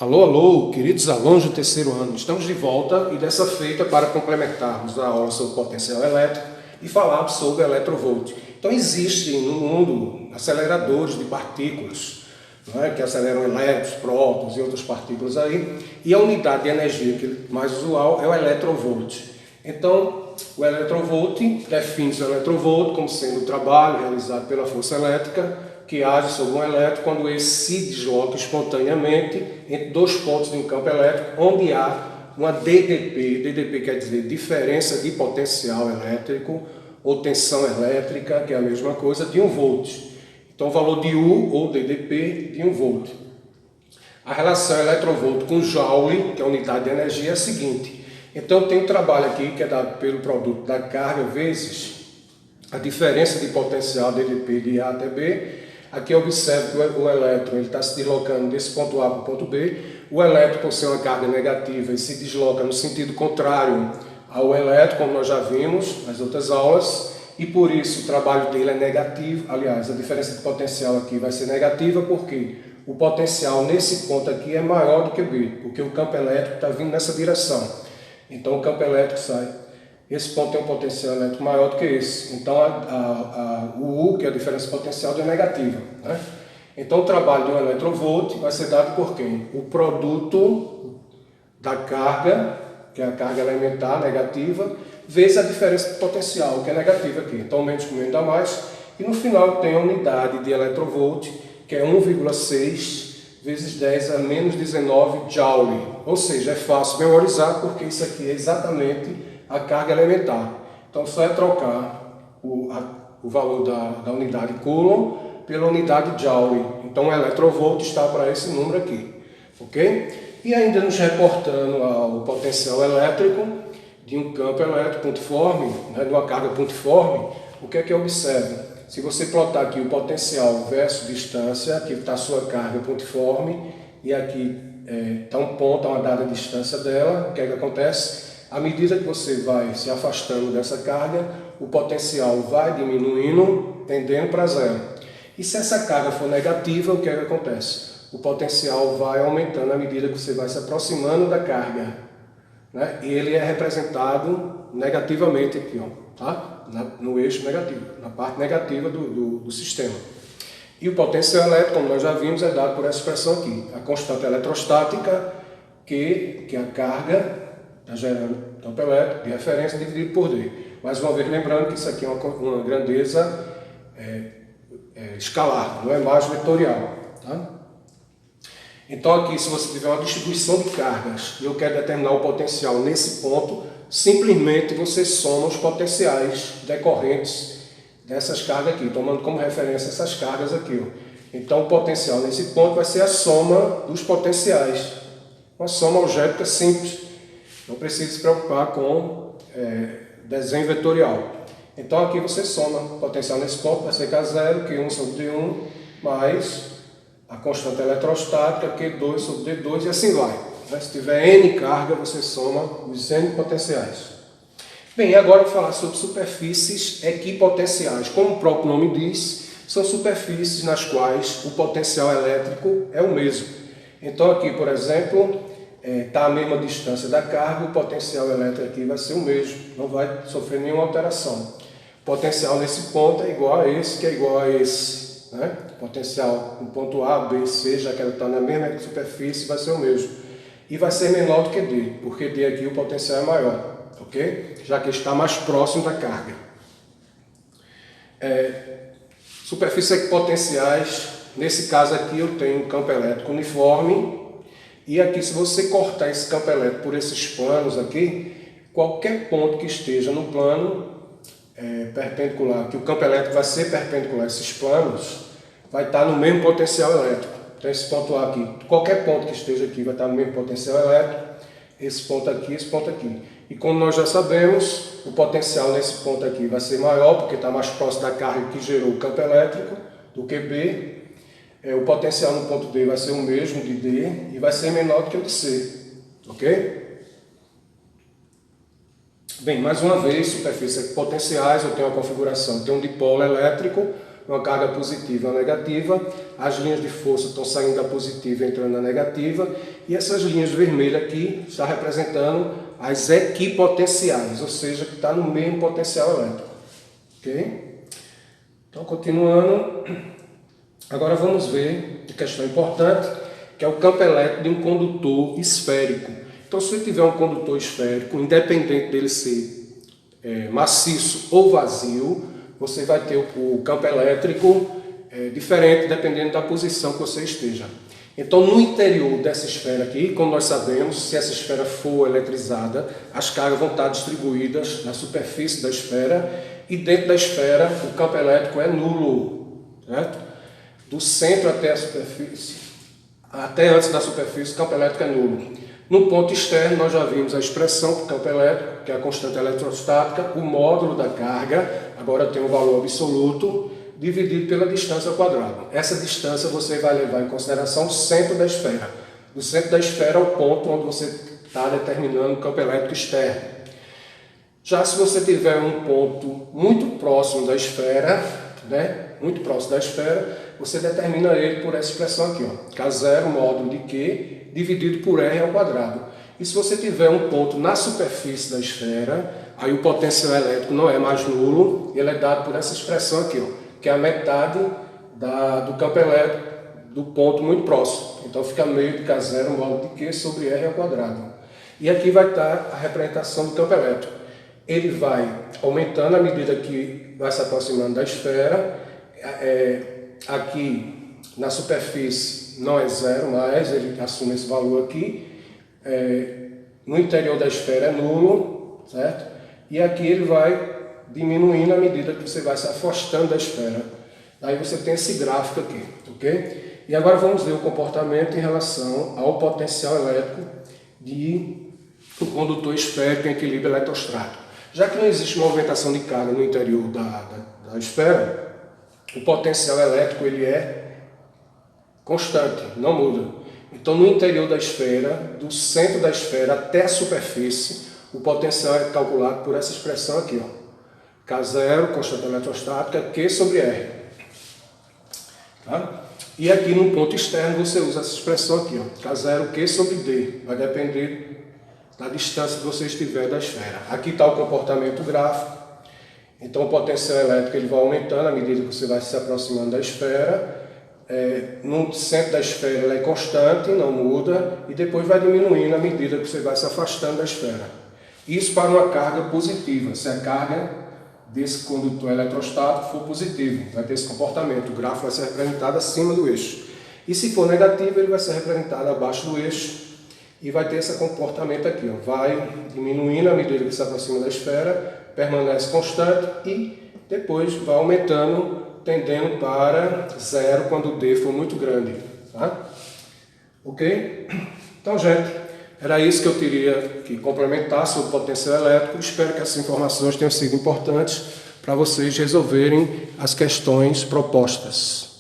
Alô, alô, queridos alunos do terceiro ano, estamos de volta e dessa feita para complementarmos a aula sobre potencial elétrico e falarmos sobre eletrovolt. Então existem no mundo aceleradores de partículas, que aceleram elétrons, prótons e outras partículas aí, e a unidade de energia que é mais usual é o eletrovolt. Então, o eletrovolt define-se o eletrovolt como sendo o trabalho realizado pela força elétrica que age sobre um elétron quando ele se desloca espontaneamente entre dois pontos de um campo elétrico onde há uma DDP. DDP quer dizer diferença de potencial elétrico ou tensão elétrica, que é a mesma coisa, de 1 volt. Então o valor de U ou DDP de 1 volt. A relação eletrovolt com Joule, que é a unidade de energia, é a seguinte. Então tem um trabalho aqui que é dado pelo produto da carga vezes a diferença de potencial DDP de A até B. Aqui observe que o elétron está se deslocando desse ponto A para o ponto B. O elétron, por ser uma carga negativa, ele se desloca no sentido contrário ao elétron, como nós já vimos nas outras aulas, e por isso o trabalho dele é negativo. Aliás, a diferença de potencial aqui vai ser negativa, porque o potencial nesse ponto aqui é maior do que B, porque o campo elétrico está vindo nessa direção. Então o campo elétrico sai. Esse ponto tem um potencial elétrico maior do que esse. Então, o U, que é a diferença potencial, é negativa. Então, o trabalho de um eletrovolt vai ser dado por quem? O produto da carga, que é a carga elementar negativa, vezes a diferença de potencial, que é negativa aqui. Então, menos com menos dá mais. E no final tem a unidade de eletrovolt, que é 1,6 vezes 10 a menos 19 Joule. Ou seja, é fácil memorizar, porque isso aqui é exatamente a carga elementar. Então só é trocar o valor da unidade Coulomb pela unidade Joule. Então o eletrovolt está para esse número aqui. Ok? E ainda nos reportando ao potencial elétrico de um campo elétrico pontiforme, de uma carga pontiforme, o que é que observa? Se você plotar aqui o potencial versus distância, aqui está a sua carga pontiforme e aqui está um ponto a uma dada distância dela, o que é que acontece? À medida que você vai se afastando dessa carga, o potencial vai diminuindo, tendendo para zero. E se essa carga for negativa, o que é que acontece? O potencial vai aumentando à medida que você vai se aproximando da carga. E ele é representado negativamente aqui, tá? No eixo negativo, na parte negativa do sistema. E o potencial elétrico, como nós já vimos, é dado por essa expressão aqui. A constante eletrostática, que é a carga, está gerando campo elétrico de referência dividido por D. Mais uma vez lembrando que isso aqui é uma grandeza escalar, não é mais vetorial. Tá? Então aqui, se você tiver uma distribuição de cargas e eu quero determinar o potencial nesse ponto, simplesmente você soma os potenciais decorrentes dessas cargas aqui, tomando como referência essas cargas aqui. Então o potencial nesse ponto vai ser a soma dos potenciais. Uma soma algébrica simples. Não precisa se preocupar com desenho vetorial. Então aqui você soma o potencial nesse ponto, vai ser K0, Q1 sobre D1, mais a constante eletrostática, Q2 sobre D2 e assim vai. Se tiver N carga, você soma os N potenciais. Bem, agora eu vou falar sobre superfícies equipotenciais. Como o próprio nome diz, são superfícies nas quais o potencial elétrico é o mesmo. Então aqui, por exemplo, está a mesma distância da carga, o potencial elétrico aqui vai ser o mesmo, não vai sofrer nenhuma alteração. O potencial nesse ponto é igual a esse, que é igual a esse. O potencial no ponto A, B, C, já que ela está na mesma superfície, vai ser o mesmo. E vai ser menor do que D, porque D aqui o potencial é maior, ok? Já que está mais próximo da carga. Superfícies equipotenciais, nesse caso aqui eu tenho um campo elétrico uniforme. E aqui, se você cortar esse campo elétrico por esses planos aqui, qualquer ponto que esteja no plano perpendicular, que o campo elétrico vai ser perpendicular a esses planos, vai estar no mesmo potencial elétrico. Então, esse ponto A aqui, qualquer ponto que esteja aqui vai estar no mesmo potencial elétrico, esse ponto aqui. E como nós já sabemos, o potencial nesse ponto aqui vai ser maior, porque está mais próximo da carga que gerou o campo elétrico do que B. O potencial no ponto D vai ser o mesmo de D e vai ser menor do que o de C, ok? Bem, mais uma vez, superfícies equipotenciais, eu tenho uma configuração, eu tenho um dipolo elétrico, uma carga positiva e uma negativa. as linhas de força estão saindo da positiva e entrando na negativa, e essas linhas vermelhas aqui estão representando as equipotenciais, ou seja, que está no mesmo potencial elétrico. Ok? Então, continuando, agora vamos ver uma questão importante, que é o campo elétrico de um condutor esférico. Então, se você tiver um condutor esférico, independente dele ser maciço ou vazio, você vai ter o campo elétrico diferente dependendo da posição que você esteja. Então, no interior dessa esfera aqui, como nós sabemos, se essa esfera for eletrizada, as cargas vão estar distribuídas na superfície da esfera, e dentro da esfera o campo elétrico é nulo, certo? Do centro até a superfície, até antes da superfície, o campo elétrico é nulo. No ponto externo, nós já vimos a expressão para o campo elétrico, que é a constante eletrostática, o módulo da carga, agora tem um valor absoluto, dividido pela distância ao quadrado. Essa distância você vai levar em consideração o centro da esfera. Do centro da esfera é o ponto onde você está determinando o campo elétrico externo. Já se você tiver um ponto muito próximo da esfera, muito próximo da esfera, você determina ele por essa expressão aqui, ó, K0 módulo de Q dividido por R ao quadrado. E se você tiver um ponto na superfície da esfera, aí o potencial elétrico não é mais nulo, ele é dado por essa expressão aqui, ó, que é a metade do campo elétrico do ponto muito próximo. Então fica meio de K0 módulo de Q sobre R ao quadrado. E aqui vai estar a representação do campo elétrico. Ele vai aumentando à medida que vai se aproximando da esfera. Aqui na superfície não é zero mais, ele assume esse valor aqui. No interior da esfera é nulo, certo? E aqui ele vai diminuindo à medida que você vai se afastando da esfera. Aí você tem esse gráfico aqui, ok? E agora vamos ver o comportamento em relação ao potencial elétrico de um condutor esférico em equilíbrio eletrostático. Já que não existe movimentação de carga no interior da esfera, o potencial elétrico ele é constante, não muda. Então, no interior da esfera, do centro da esfera até a superfície, o potencial é calculado por essa expressão aqui, ó. K0, constante eletrostática, Q sobre R. Tá? E aqui no ponto externo você usa essa expressão aqui, ó, K0, Q sobre D. Vai depender da distância que você estiver da esfera. Aqui está o comportamento gráfico. Então o potencial elétrico ele vai aumentando à medida que você vai se aproximando da esfera. No centro da esfera ele é constante, não muda, e depois vai diminuindo à medida que você vai se afastando da esfera. Isso para uma carga positiva, se a carga desse condutor eletrostático for positivo, vai ter esse comportamento, o gráfico vai ser representado acima do eixo. E se for negativo, ele vai ser representado abaixo do eixo e vai ter esse comportamento aqui, ó, vai diminuindo à medida que se aproxima da esfera, permanece constante e depois vai aumentando, tendendo para zero quando o D for muito grande. Tá? Ok? Então, gente, era isso que eu teria que complementar sobre o potencial elétrico. Espero que essas informações tenham sido importantes para vocês resolverem as questões propostas.